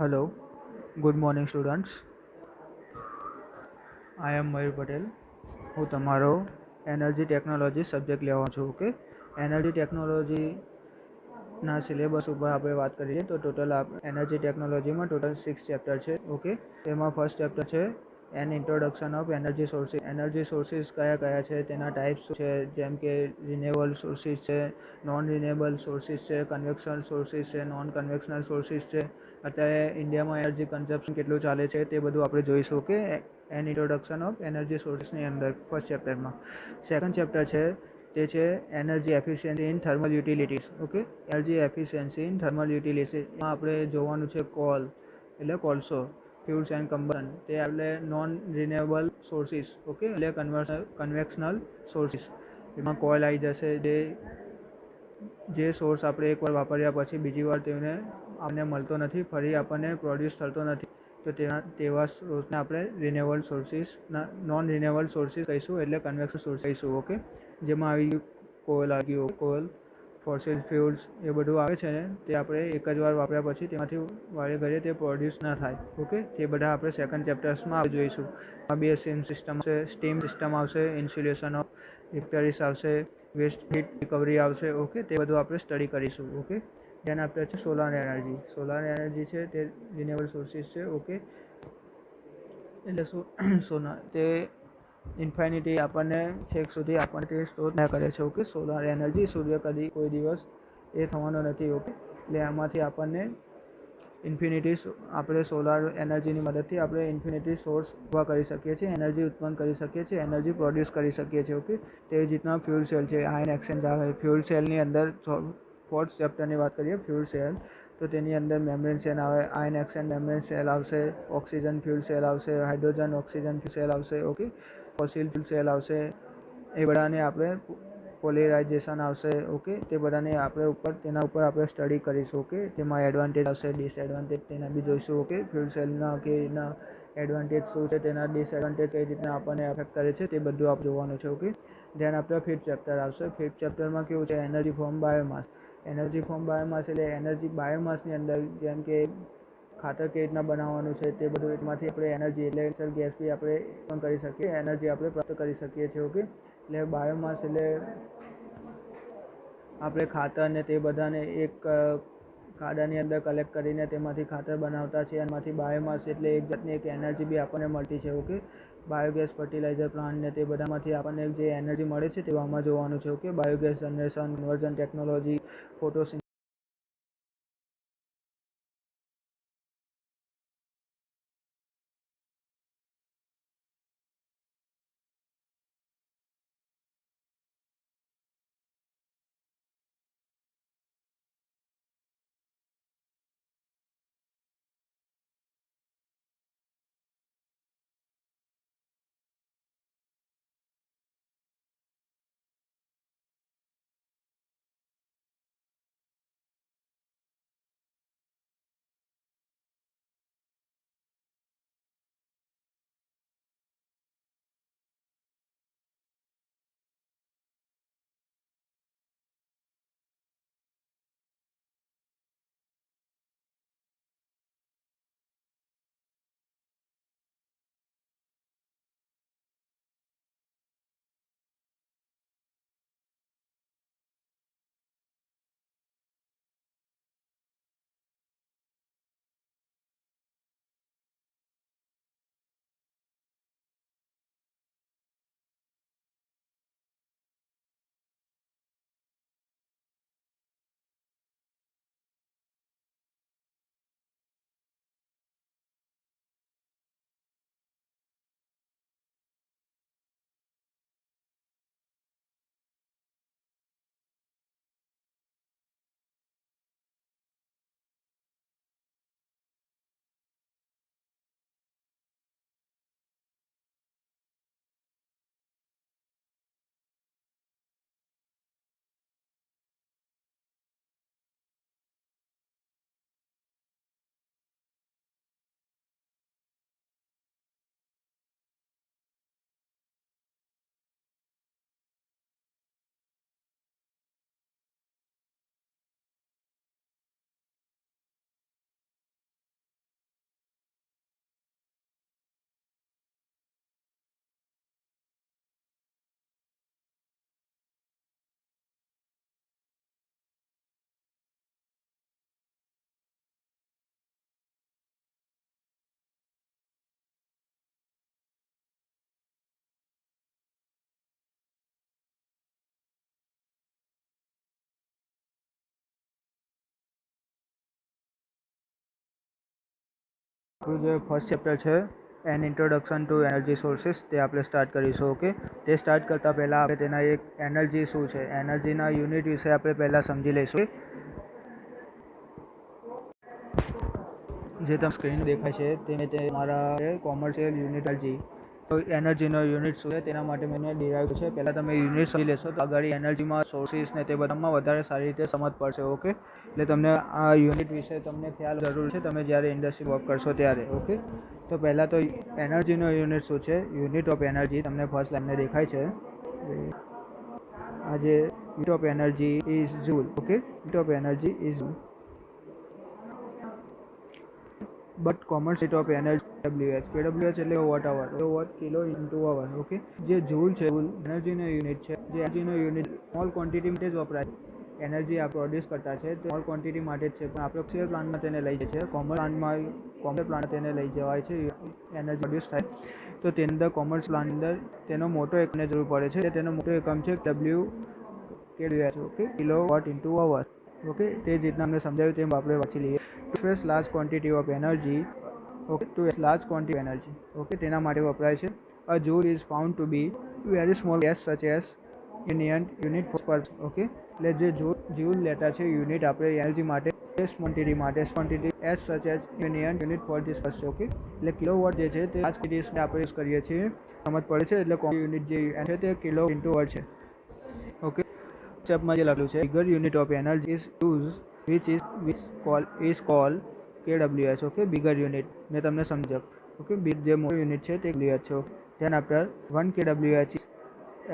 Hello, good morning students. I am Mayur Patel. હું તમારો energy technology subject લેવાનો છું. ઓકે, એનર્જી ટેકનોલોજીના સિલેબસ ઉપર આપણે વાત કરીએ તો ટોટલ એનર્જી ટેકનોલોજીમાં ટોટલ 6 ચેપ્ટર છે. ઓકે, તેમાં ફર્સ્ટ ચેપ્ટર છે an introduction of energy sources. Energy sources કયા કયા છે, તેના ટાઈપ્સ છે, જેમ કે રિન્યુએબલ સોર્સિસ છે, નોન રિન્યુએબલ સોર્સિસ છે, કન્વેક્શનલ સોર્સિસ છે, નોન કન્વેક્શનલ સોર્સિસ છે. અત્યારે ઇન્ડિયામાં એનર્જી કન્ઝપ્શન કેટલું ચાલે છે તે બધું આપણે જોઈશું કે એન ઇન્ટ્રોડક્શન ઓફ એનર્જી સોર્સિસની અંદર ફર્સ્ટ ચેપ્ટરમાં. સેકન્ડ ચેપ્ટર છે તે છે energy efficiency in thermal utilities. Okay, energy efficiency in thermal યુટિલિટીઝમાં આપણે જોવાનું છે કોલ એટલે કોલસો, ફ્યુલ્સ એન્ડ કમ્બશન, તે એટલે નોન રિન્યુએબલ સોર્સિસ. ઓકે, એટલે કન્વેક્શનલ સોર્સિસ. એમાં કોલ આવી જશે, જે સોર્સ આપણે એકવાર વાપર્યા પછી બીજી વાર તેને આપણને મળતો નથી, ફરી આપણને પ્રોડ્યુસ થતો નથી, તો તેવા સોર્સને આપણે renewable sources non renewable sources કહીશું, એટલે કન્વેક્શન સોર્સ કહીશું. ઓકે, જેમાં આવી ગયું કોલ, આવી ગયું કોલ, ફોસિલ ફ્યુલ્સ, એ બધું આવે છે ને તે આપણે એક જ વાર વાપર્યા પછી તેમાંથી વારે ઘડીએ તે પ્રોડ્યુસ ના થાય. ઓકે, તે બધા આપણે સેકન્ડ ચેપ્ટર્સમાં જોઈશું. આ બે સિસ્ટમ આવશે, સ્ટીમ સિસ્ટમ આવશે, ઇન્સ્યુલેશન ઓફ રિપેરિસ આવશે, વેસ્ટ હીટ રિકવરી આવશે. ઓકે, તે બધું આપણે સ્ટડી કરીશું. ઓકે, ધ્યાન આપણે છે સોલાર એનર્જી. સોલાર એનર્જી છે તે રિન્યુએબલ સોર્સિસ છે. ઓકે, એટલે સોલાર તે ઇન્ફાઇનિટી આપણને છેક સુધી આપણને તે સ્ટોર ના કરે છે. ઓકે, સોલાર એનર્જી સૂર્ય કદી કોઈ દિવસ એ થવાનો નથી. ઓકે, એટલે આમાંથી આપણને ઇન્ફિનિટી આપણે સોલાર એનર્જીની મદદથી આપણે ઇન્ફિનિટી સોર્સ ઊભા કરી શકીએ છીએ, એનર્જી ઉત્પન્ન કરી શકીએ છીએ, એનર્જી પ્રોડ્યુસ કરી શકીએ છીએ. ઓકે, તે જ રીતના ફ્યુલ સેલ છે, આયન એક્સચેન્જ આવે. ફ્યુલ સેલની અંદર ફોર્થ ચેપ્ટરની વાત કરીએ, ફ્યુલ સેલ, તો તેની અંદર મેમ્બ્રેન સેલ આવે, આયન એક્સચેન્જ મેમ્બ્રેન સેલ આવશે, ઓક્સિજન ફ્યુલ સેલ આવશે, હાઇડ્રોજન ઓક્સિજન સેલ આવશે. ઓકે, ફોસિલ ફ્યુલ સેલ આવશે, એ બધાને આપણે પોલેરાઇઝેશન આવશે. ઓકે, તે બધાને આપણે તેના ઉપર આપણે સ્ટડી કરીશું. ઓકે, તેમાં એડવાન્ટેજ આવશે, ડિસએડવાન્ટેજ તેના બી જોઈશું. ઓકે, ફ્યુલ સેલના કે એના એડવાન્ટેજ શું છે, તેના ડિસએડવાન્ટેજ કઈ રીતના આપણને અફેક્ટ કરે છે, તે બધું આપણે જોવાનું છે. ઓકે, ધ્યાન આપણે ફિફ્થ ચેપ્ટર આવશે. ફિફ્થ ચેપ્ટરમાં કેવું છે, energy from biomass. Energy from biomass એટલે એનર્જી બાયોમાસની અંદર, જેમ કે ખાતર કેવી રીતના બનાવવાનું છે, તે બધું એમાંથી આપણે એનર્જી એટલે ગેસ બી આપણે પણ કરી શકીએ, એનર્જી આપણે પ્રાપ્ત કરી શકીએ છીએ. ઓકે, એટલે બાયોમાસ એટલે આપણે ખાતરને તે બધાને એક ખાડાની અંદર કલેક્ટ કરીને તેમાંથી ખાતર બનાવતા છીએ, એમાંથી બાયોમાસ એટલે એક જાતની એક એનર્જી બી આપણને મળતી છે. ઓકે, બાયોગેસ ફર્ટિલાઇઝર પ્લાન્ટ ને તે બધામાંથી આપણને જે એનર્જી મળે છે તે આમાં જોવાનું છે. Okay, biogas generation, conversion technology, photosynthesis આપણું જે ફર્સ્ટ ચેપ્ટર છે an introduction to energy sources તે આપણે સ્ટાર્ટ કરીશું. ઓકે, તે સ્ટાર્ટ કરતાં પહેલાં આપણે તેના એક એનર્જી શું છે, એનર્જીના યુનિટ વિશે આપણે પહેલાં સમજી લઈશું. જે તમે સ્ક્રીન દેખાય છે તે મારા કોમર્શિયલ યુનિટ એનર્જી. તો એનર્જીનો યુનિટ શું છે તેના માટે મેં ડિરાઈવ છે. પહેલાં તમે યુનિટ સમજી લેશો તો આગળ એનર્જીમાં સોર્સિસ ને તે બધામાં વધારે સારી રીતે સમજ પડશે. ઓકે, એટલે તમને આ યુનિટ વિશે તમને ખ્યાલ જરૂર છે તમે જ્યારે ઇન્ડસ્ટ્રી વર્ક કરશો ત્યારે. ઓકે, તો પહેલાં તો એનર્જીનો યુનિટ શું છે, યુનિટ ઓફ એનર્જી તમને ફર્સ્ટ લાઈનને દેખાય છે. આજે unit of energy is joule. Okay, unit of energy is joule, but common unit of energy KWH. KWH એટલે watt hour, vote kilo into hour. Okay, જે જૂલ છે એનર્જીનો યુનિટ છે. જે એનર્જીનો યુનિટ સ્મોલ ક્વોન્ટિટી માટે જ વપરાય. એનર્જી આ produce કરતા છે તે સ્મોલ ક્વોન્ટિટી માટે જ છે, પણ આપણે કોમર્શિયલ પ્લાન્ટમાં તેને લઈ જઈએ છીએ. કોમર્શિયલ પ્લાન્ટ તેને લઈ જવાય છે. એનર્જી પ્રોડ્યુસ થાય તો તેની અંદર કોમર્શિયલ પ્લાન્ટ અંદર તેનો મોટો એકમને જરૂર પડે છે. તેનો મોટો એકમ છે KWH. Okay, kilo watt into hour. Okay, તે જ રીતના અમને સમજાવ્યું તેમ આપણે વાંચી લઈએ. Express large quantity of energy. Okay, to large quantity energy. Okay, તેના માટે વપરાય છે. A joule is found to be very small gas such as unit per. Okay, એટલે જે જૂલ લેતા છે યુનિટ આપણે એનર્જી માટે quantity as such as unit for this first. Okay, એટલે કિલોવોટ જે છે તે લાર્જ ક્વોન્ટિટીઝને આપણે યુઝ કરીએ છીએ, સમજ પડે છે. એટલે યુનિટ જે છે તે કિલો ઇન્ટુ વોટ છે. ઓકે, સ્ટેપમાં જે લખ્યું છે bigger unit of energy is use which call KWH. Okay, bigger unit મેં તમને સમજાવ્યું. ઓકે, જે મોટો યુનિટ છે તે KWH છે. Than after 1 KWH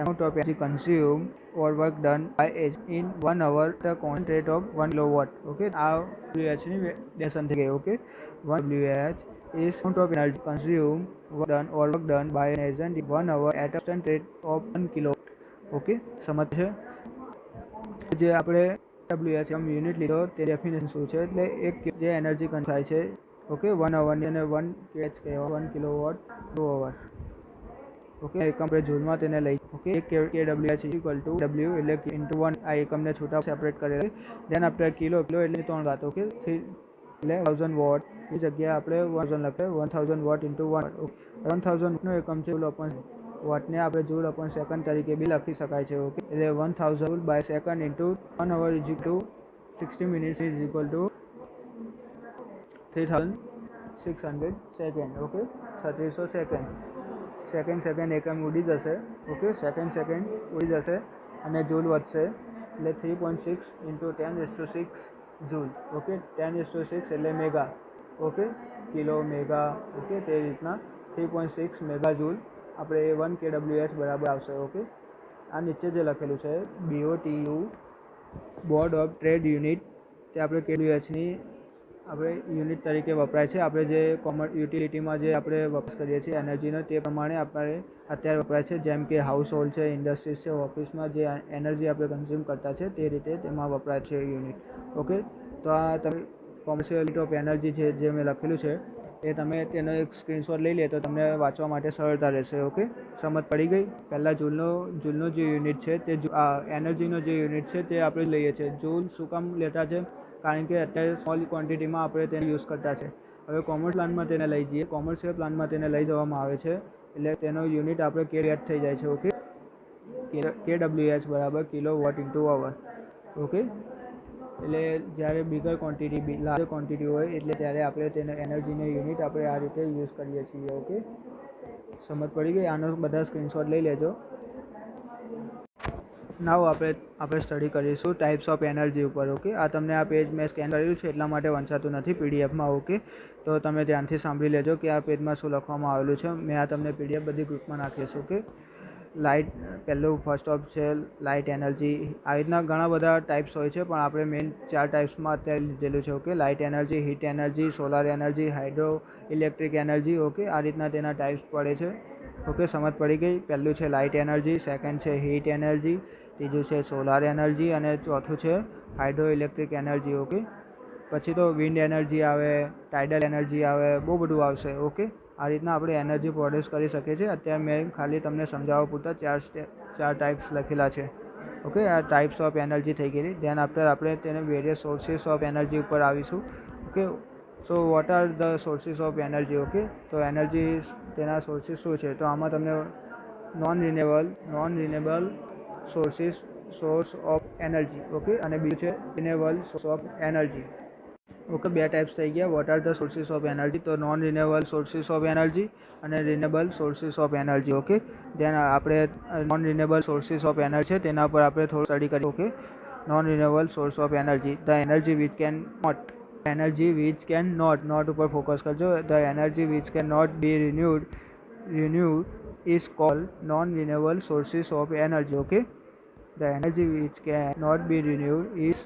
amount of energy consumed or work done by in 1 hour at a constant rate of 1 kilowatt. Okay, આ KWH ની ડેફિનેશન થઈ ગઈ. Okay, 1 KWH is amount of energy consumed or work done by an agent in 1 hour at a constant rate of 1 kilowatt. Okay, સમજ છે. જે આપણે KWH unit લીધો તે ડેફિનેશન શું છે, એટલે એક જે એનર્જી કન્ઝ્યુમ થાય છે. ઓકે, 1 અવરની અને 1 KH કહેવાય, 1 કિલોવોટ ટુ અવર. ઓકે, એકમ આપણે જૂલમાં તેને લઈ. Okay, KWH equal to W એટલે ઇન્ટુ 1. આ એકમને છૂટા સેપરેટ કરેલ. દેન આફ્ટર કિલો એટલે 3 ઘાત. ઓકે, એટલે 1000 વોટ એ જગ્યાએ આપણે 1000 લખીએ. 1000 વોટ ઇન્ટુ 1. 1000નો એકમ છે જૂલ અપોન વોટને આપણે જૂલ અપોન સેકન્ડ તરીકે બી લખી શકાય છે. ઓકે, એટલે 1000 joule by second into 1 hour is to 60 minutes is equal to 3600 second. Okay, 3600 second એકમ ઉડી જશે. ઓકે, સેકન્ડ ઉડી જશે અને જૂલ વધશે એટલે 3.6 ઇન્ટુ 10⁶ જૂલ. ઓકે, 10⁶ એટલે mega. Okay, kilo mega. Okay, તે રીતના 3.6 મેગા જૂલ આપણે 1 KWH બરાબર આવશે. ઓકે, આ નીચે જે લખેલું છે BOTU board of trade unit તે આપણે KWHની આપણે યુનિટ તરીકે વપરાય છે. આપણે જે યુટિલિટીમાં જે આપણે વપરાશ કરીએ છીએ એનર્જીનો તે પ્રમાણે આપણે અત્યારે વપરાય છે. જેમ કે હાઉસ હોલ્ડ છે, ઇન્ડસ્ટ્રીઝ છે, ઓફિસમાં જે એનર્જી આપણે કન્ઝ્યુમ કરતા છે તે રીતે તેમાં વપરાય છે યુનિટ. ઓકે, તો આ તમે કોમર્શિયલ યુનિટ ઓફ એનર્જી છે જે મેં લખેલું છે એ તમે તેનો એક સ્ક્રીનશોટ લઈ લે તો તમને વાંચવા માટે સરળતા રહેશે. ઓકે, સમજ પડી ગઈ. પહેલાં જૂલનો જે યુનિટ છે તે એનર્જીનો જે યુનિટ છે તે આપણે લઈએ છીએ. જૂલ શું કામ લેતા છે, કારણ કે અત્યારે સ્મોલ ક્વોન્ટિટીમાં આપણે તેને યુઝ કરતા છે. હવે કોમર્શિયલ પ્લાન્ટમાં તેને લઈ જઈએ, કોમર્શિયલ પ્લાન્ટમાં તેને લઈ જવામાં આવે છે એટલે તેનો યુનિટ આપણે KWH થઈ જાય છે. ઓકે, KWH બરાબર kilo watt into hour. Okay, એટલે જ્યારે બિગર ક્વોન્ટિટી લાર્જ ક્વોન્ટિટી હોય એટલે ત્યારે આપણે તેને એનર્જીનો યુનિટ આપણે આ રીતે યુઝ કરીએ છીએ. ઓકે, સમજ પડી ગઈ. આનો બધા સ્ક્રીનશોટ લઈ લેજો. નાવ આપણે સ્ટડી કરીશું ટાઈપ્સ ઓફ એનર્જી ઉપર. ઓકે, આ તમને આ પેજ મેં સ્કેન કર્યું છે એટલા માટે વંચાતું નથી PDF માં. ઓકે, તો તમે ધ્યાનથી સાંભળી લેજો કે આ પેજમાં શું લખવામાં આવેલું છે. મેં આ તમને PDF બધી ગ્રુપમાં નાખીશ. ઓકે, લાઇટ પહેલું ફર્સ્ટ ઓફ છે લાઇટ એનર્જી. આ રીતના ઘણા બધા ટાઈપ્સ હોય છે પણ આપણે મેઇન 4 ટાઈપ્સમાં અત્યારે લીધેલું છે. Okay, light energy, heat energy, solar energy, hydro electric energy. Okay, આ રીતના તેના ટાઈપ્સ પડે છે. ઓકે, સમજ પડી ગઈ. પહેલું છે લાઇટ એનર્જી, સેકન્ડ છે હીટ એનર્જી, ત્રીજું છે સોલાર એનર્જી અને ચોથું છે હાઇડ્રો ઇલેક્ટ્રિક એનર્જી. ઓકે, પછી તો વિન્ડ એનર્જી આવે, ટાઇડલ એનર્જી આવે, બહુ બધું આવશે. ઓકે, આ રીતના આપણે એનર્જી પ્રોડ્યુસ કરી શકીએ છીએ. અત્યારે મેં ખાલી તમને સમજાવવા પૂરતા 4 ટાઈપ્સ લખેલા છે. ઓકે, આ ટાઈપ્સ ઓફ એનર્જી થઈ ગયેલી. ધેન આફ્ટર આપણે તેને વેરિયસ સોર્સિસ ઓફ એનર્જી ઉપર આવીશું. Okay, so what are the sources of energy. Okay, તો એનર્જી તેના સોર્સિસ શું છે? તો આમાં તમને non renewable source of energy. Okay, અને બીજું છે renewable source of energy. Okay, બે ટાઈપ્સ થઈ ગયા. What are the sources of energy? તો non renewable sources of energy અને renewable sources of energy. Okay, ધ્યાન આપણે non renewable sources of energy છે તેના પર આપણે થોડું સ્ટડી કરીએ. Okay, non renewable source of energy. The energy which can not ઉપર ફોકસ કરજો. The energy which can not be renewed is called non-renewable sources of energy. Okay, the energy which cannot be renewed is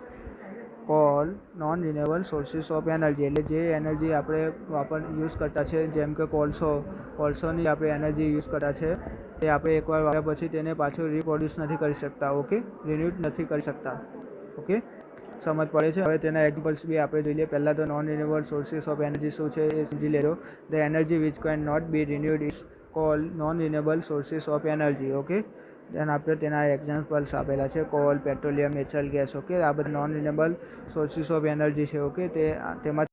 called non-renewable sources of energy. એટલે જે energy આપણે use કરતા છે, જેમ કે કોલસોની આપણે એનર્જી યુઝ કરતા છે, તે આપણે એકવાર વાપર્યા પછી તેને પાછું રિપ્રોડ્યુસ નથી કરી શકતા. ઓકે, રિન્યુડ નથી કરી શકતા. ઓકે, સમજ પડે છે? હવે તેના એક્ઝામ્પલ્સ બી આપણે જોઈ લઈએ. પહેલાં તો non renewable sources of energy શું છે એ સમજી લેજો. The energy which can not be renewed is call non renewable sources of energy. Okay, then આપણે તેના એક્ઝામ્પલ્સ આપેલા છે: coal, petroleum, natural gas. Okay, આ બધા non renewable sources of energy છે. ઓકે, તેમાં